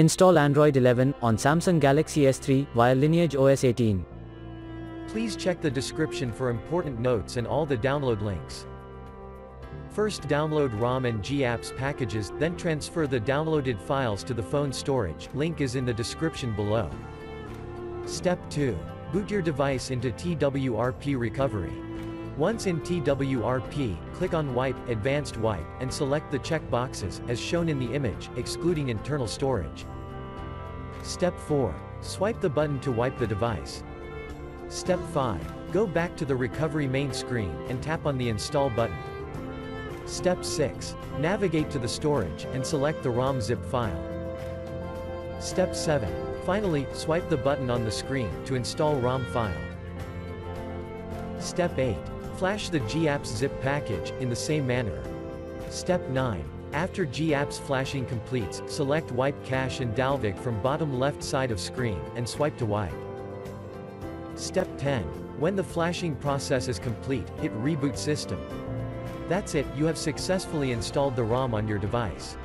Install Android 11 on Samsung Galaxy S3 via LineageOS 18. Please check the description for important notes and all the download links. First, download ROM and GApps packages, then transfer the downloaded files to the phone storage. Link is in the description below. Step 2. Boot your device into TWRP recovery. Once in TWRP, click on Wipe, Advanced Wipe, and select the check boxes, as shown in the image, excluding internal storage. Step 4. Swipe the button to wipe the device. Step 5. Go back to the recovery main screen, and tap on the Install button. Step 6. Navigate to the storage, and select the ROM zip file. Step 7. Finally, swipe the button on the screen, to install ROM file. Step 8. Flash the GApps zip package, in the same manner. Step 9. After GApps flashing completes, select Wipe Cache and dalvik from bottom left side of screen, and swipe to wipe. Step 10. When the flashing process is complete, hit Reboot System. That's it, you have successfully installed the ROM on your device.